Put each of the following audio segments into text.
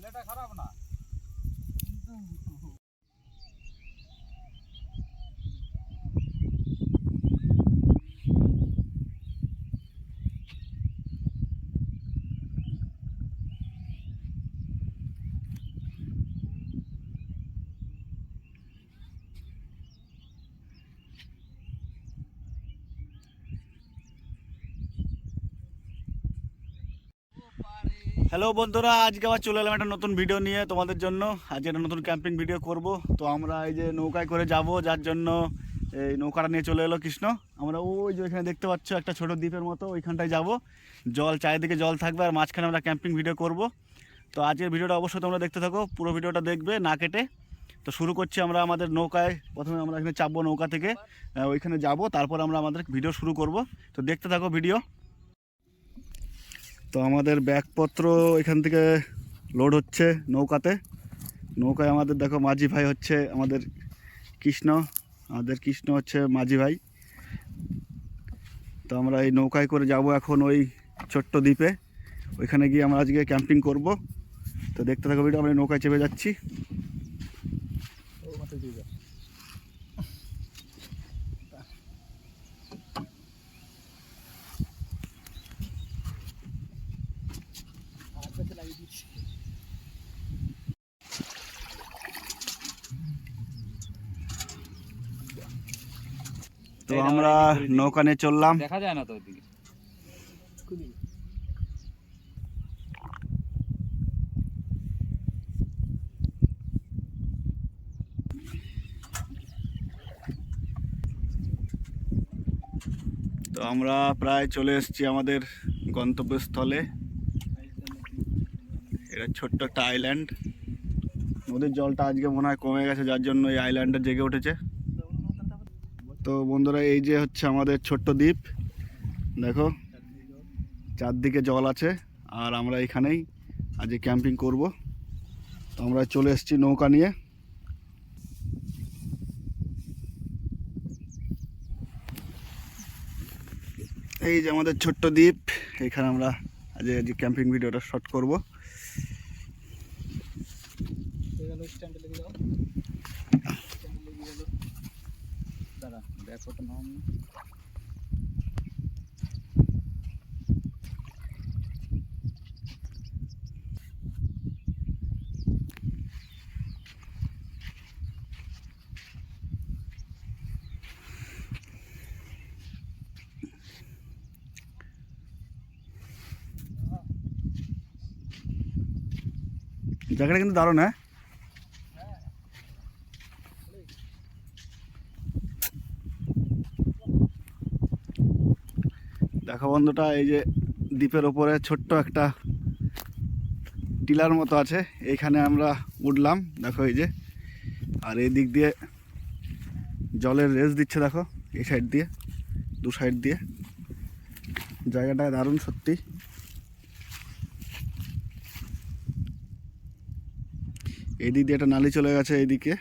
ছেলেটা খারাপ না। হ্যালো বন্ধুরা, আজকে আবার চলে এলাম একটা নতুন ভিডিও নিয়ে তোমাদের জন্য। আজকে একটা নতুন ক্যাম্পিং ভিডিও করব। তো আমরা এই যে নৌকায় করে যাব, যার জন্য এই নৌকাটা নিয়ে চলে এলো কৃষ্ণ। আমরা ওই যে এখানে দেখতে পাচ্ছ একটা ছোট দ্বীপের মতো, ওইখানটায় যাব। জল, চারিদিকে জল থাকবে আর মাঝখানে আমরা ক্যাম্পিং ভিডিও করব। তো আজকের ভিডিওটা অবশ্যই তোমরা দেখতে থাকো, পুরো ভিডিওটা দেখবে না কেটে। তো শুরু করছি আমরা আমাদের নৌকায়। প্রথমে আমরা এখানে চাপবো নৌকা থেকে, ওইখানে যাব, তারপর আমরা আমাদের ভিডিও শুরু করব। তো দেখতে থাকো ভিডিও। তো আমাদের ব্যাগপত্র এখান থেকে লোড হচ্ছে নৌকাতে। নৌকায় আমাদের দেখো মাঝি ভাই হচ্ছে আমাদের কৃষ্ণ, হচ্ছে মাঝি ভাই। তো আমরা এই নৌকায় করে যাব এখন ওই ছোট্ট দ্বীপে, ওইখানে গিয়ে আমরা আজকে ক্যাম্পিং করব। তো দেখতে থাকো ভিডিও। আমরা নৌকায় চেপে যাচ্ছি। তো আমরা নৌকা নিয়ে চললাম। দেখা যায় না তো ওইদিকে। তো আমরা প্রায় চলে এসেছি আমাদের গন্তব্যস্থলে। এটা ছোট্ট একটা আইল্যান্ড। নদীর জলটা আজকে মনে হয় কমে গেছে, যার জন্য এই আইল্যান্ডটা জেগে উঠেছে। তো বন্ধুরা, এই যে হচ্ছে আমাদের ছোট্ট দ্বীপ, দেখো চারদিকে জল আছে। আর আমরা এখানেই আজকে ক্যাম্পিং করব। তো আমরা চলে এসেছি নৌকা নিয়ে। এই যে আমাদের ছোট্ট দ্বীপ, এখানে আমরা আজকে ক্যাম্পিং ভিডিওটা শট করব। জায়গাটা কিন্তু দারুণ। হ্যাঁ, দেখো বন্ধুটা, এই যে দ্বীপের ওপরে ছোট্ট একটা টিলার মতো আছে, এইখানে আমরা উঠলাম। দেখো এই যে, আর এই দিক দিয়ে জলের রেস দিচ্ছে, দেখো এই সাইড দিয়ে, দু সাইড দিয়ে। জায়গাটা দারুণ সত্যি। এই দিক দিয়ে একটা নালি চলে গেছে এইদিকে।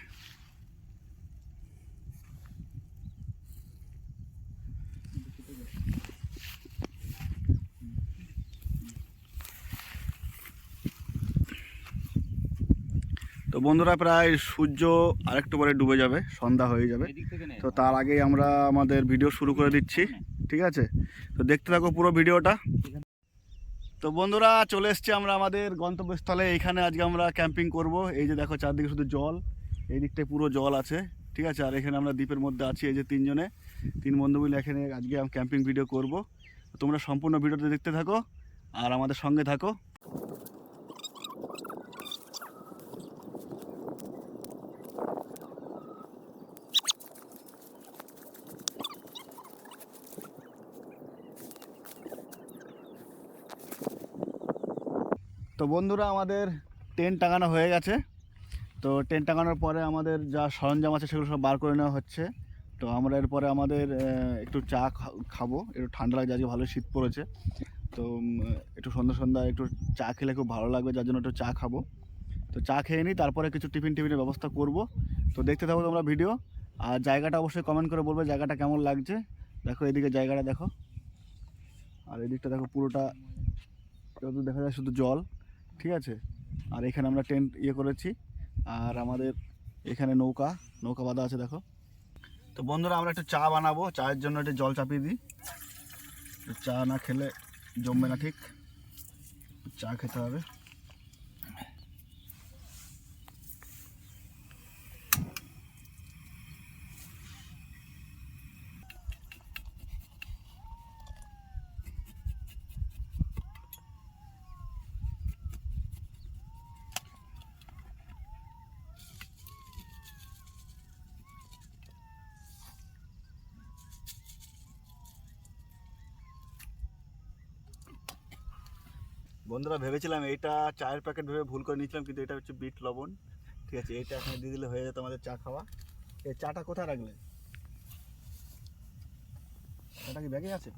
তো বন্ধুরা, প্রায় সূর্য আরেকটু পরে ডুবে যাবে, সন্ধ্যা হয়ে যাবে। তো তার আগেই আমরা আমাদের ভিডিও শুরু করে দিচ্ছি, ঠিক আছে? তো দেখতে থাকো পুরো ভিডিওটা। তো বন্ধুরা, চলে এসেছি আমরা আমাদের গন্তব্যস্থলে। এইখানে আজকে আমরা ক্যাম্পিং করব। এই যে দেখো চারদিকে শুধু জল, এই দিকটায় পুরো জল আছে, ঠিক আছে? আর এখানে আমরা দ্বীপের মধ্যে আছি, এই যে তিন বন্ধু মিলে এখানে আজকে ক্যাম্পিং ভিডিও করব। তোমরা সম্পূর্ণ ভিডিওটা দেখতে থাকো আর আমাদের সঙ্গে থাকো। তো বন্ধুরা, আমাদের টেন্ট টাঙানো হয়ে গেছে। তো টেন্ট টাঙানোর পরে আমাদের যা সরঞ্জাম আছে সেগুলো সব বার করে নেওয়া হচ্ছে। তো আমরা এরপরে আমাদের একটু চা খাবো। একটু ঠান্ডা লাগছে, আজকে ভালো শীত পড়েছে। তো একটু সন্ধ্যায় একটু চা খেলে খুব ভালো লাগবে, যার জন্য একটু চা খাবো। তো চা খেয়ে নিই, তারপরে কিছু টিফিনের ব্যবস্থা করব। তো দেখতে থাকো তোমরা ভিডিও। আর জায়গাটা অবশ্যই কমেন্ট করে বলবে জায়গাটা কেমন লাগছে। দেখো এদিকে জায়গাটা দেখো, আর এদিকটা দেখো পুরোটা যত দেখা যায় শুধু জল, ঠিক আছে? আর এখানে আমরা টেন্ট করেছি, আর আমাদের এখানে নৌকা বাঁধা আছে দেখো। তো বন্ধুরা আমরা একটু চা বানাবো, চায়ের জন্য একটু জল চাপিয়ে দিই। চা না খেলে জমবে না, ঠিক চা খেতে হবে। বন্ধুরা ভেবেছিলাম এইটা চায়ের প্যাকেট ভেবে ভুল করে নিয়েছিলাম, কিন্তু এটা হচ্ছে বিট লবণ। ঠিক আছে, এইটা এখানে দিয়ে দিলে হয়ে যেত আমাদের চা খাওয়া। এই চাটা কোথায় রাখলে? চাটা কি ব্যাগে আছে?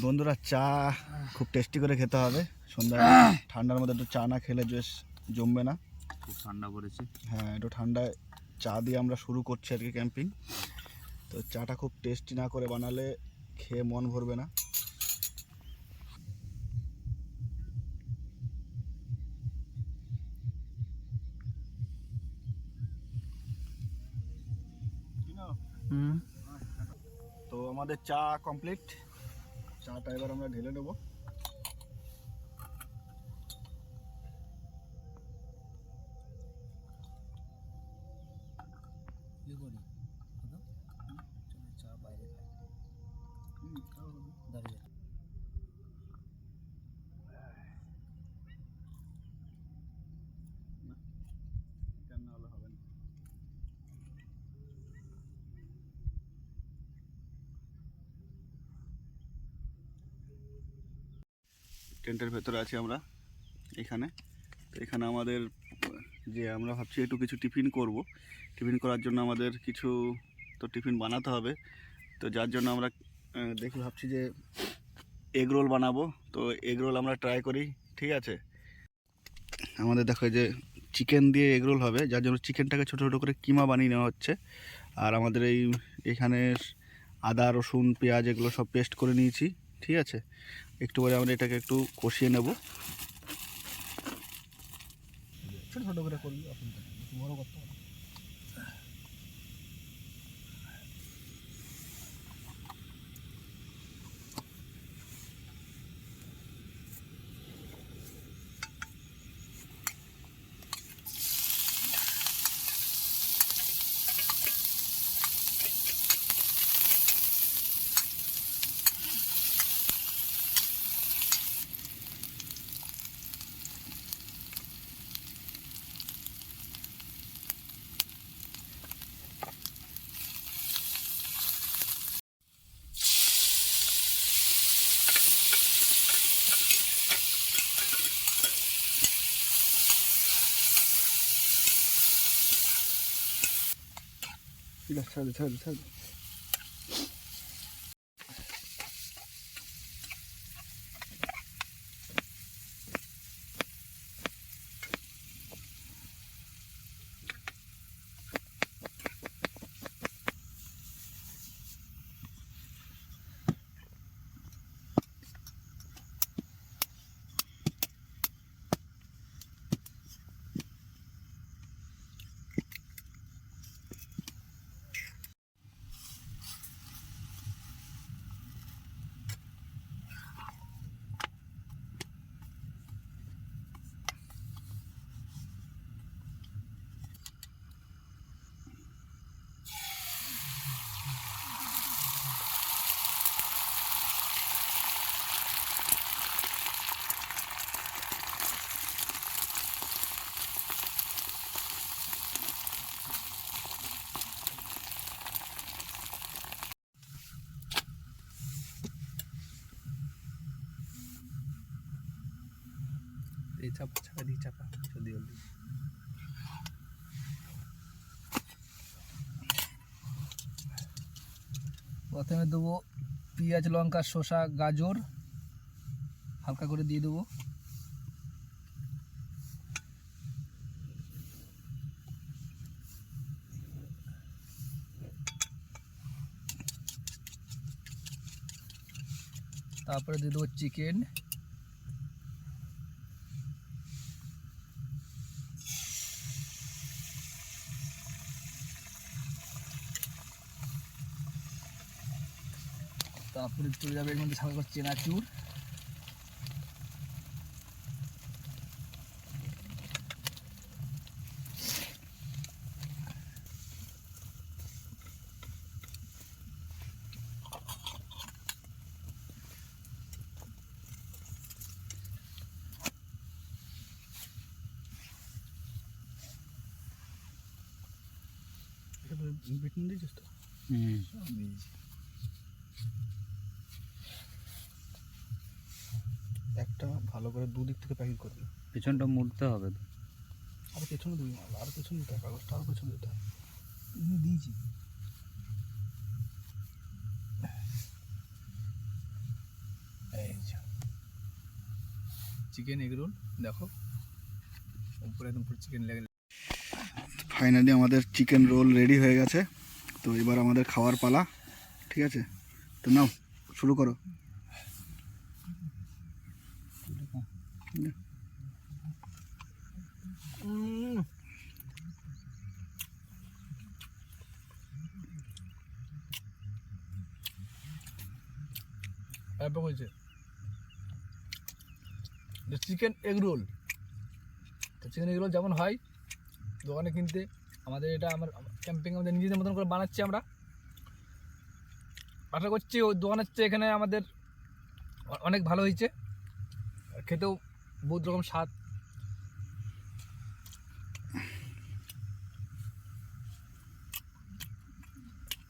বন্ধুরা চা খুব টেস্টি করে খেতে হবে সন্ধ্যা ঠান্ডার মধ্যে। একটু চা না খেলে বেশ জমবে না। খুব ঠান্ডা পড়েছে। হ্যাঁ, একটু ঠান্ডায় চা দিয়ে আমরা শুরু করছি আর কি ক্যাম্পিং। তো চাটা খুব টেস্টি না করে বানালে খেয়ে মন ভরবে না। তো আমাদের চা কমপ্লিট। চাটা এবার আমরা ঢেলে নেবো। টেন্টের ভেতরে আছি আমরা এখানে। তো এখানে আমাদের যে আমরা ভাবছি একটু কিছু টিফিন করব। টিফিন করার জন্য আমাদের কিছু তো টিফিন বানাতে হবে। তো যার জন্য আমরা দেখি ভাবছি যে এগ রোল বানাবো। তো এগ রোল আমরা ট্রাই করি, ঠিক আছে। আমাদের দেখো যে চিকেন দিয়ে এগ রোল হবে, যার জন্য চিকেনটাকে ছোটো ছোটো করে কিমা বানিয়ে নেওয়া হচ্ছে। আর আমাদের এখানে আদা রসুন পেঁয়াজ এগুলো সব পেস্ট করে নিয়েছি, ঠিক আছে। একটু পরে আমরা এটাকে একটু কষিয়ে নেব। ছোটো ছোটো করে করবি, বড় করতে হবে। ঠিক আছে, ছাড় দে ছাড় দে ছাড় দে। চাপা চাপা দিই, চাপা জলদি জলদি। প্রথমে দেবো পেঁয়াজ লঙ্কা শসা গাজর হালকা করে দিয়ে দেবো। তারপরে দিয়ে দেবো চিকেন, তারপরে চলে যাবে এর মধ্যে সাথে করে চেনাচুর, বিট নুন দিয়েছিস তো? সব দিয়েছি। একটা ভালো করে দুদিক থেকে প্যাকিং করবি। পিছনটা মুড়তে হবে তো। আরো পেছনে দিবি না, আরো পেছনে দিতে হবে, কাগজটা আরো পেছনে দিতে হবে। দিয়েছি। এই যে চিকেন এগরোল দেখো, উপরে একদম পুরো চিকেন লেগে। ফাইনালি আমাদের চিকেন রোল রেডি হয়ে গেছে। তো এবার আমাদের খাওয়ার পালা, ঠিক আছে? তো নাও শুরু করো। ব্যাপক হয়েছে। চিকেন এগ রোল, তো চিকেন এগ রোল যেমন হয় দোকানে কিনতে, আমাদের এটা আমার ক্যাম্পিং আমাদের নিজেদের মতন করে বানাচ্ছি আমরা। আশা করছি ওই দোকানের চেয়ে এখানে আমাদের অনেক ভালো হয়েছে, খেতেও বহুত রকম স্বাদ।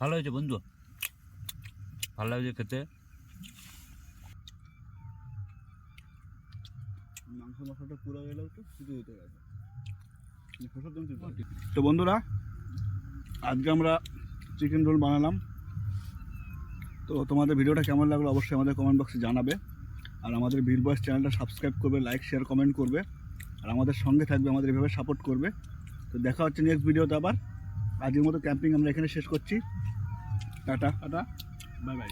ভালো হয়েছে বন্ধু, ভালো লাগছে খেতে। মাংস মশলাটা পুরো গেলেও তো শুধু হতে গেছে। তো বন্ধুরা, আজকে আমরা চিকেন রোল বানালাম। তো তোমাদের ভিডিওটা কেমন লাগলো অবশ্যই আমাদের কমেন্ট বক্সে জানাবে। আর আমাদের বীর বয়েস চ্যানেলটা সাবস্ক্রাইব করবে, লাইক শেয়ার কমেন্ট করবে, আর আমাদের সঙ্গে থাকবে, আমাদের এভাবে সাপোর্ট করবে। তো দেখা হচ্ছে নেক্সট ভিডিওতে আবার। আজকের মতো ক্যাম্পিং আমরা এখানে শেষ করছি। Tata tata, bye bye.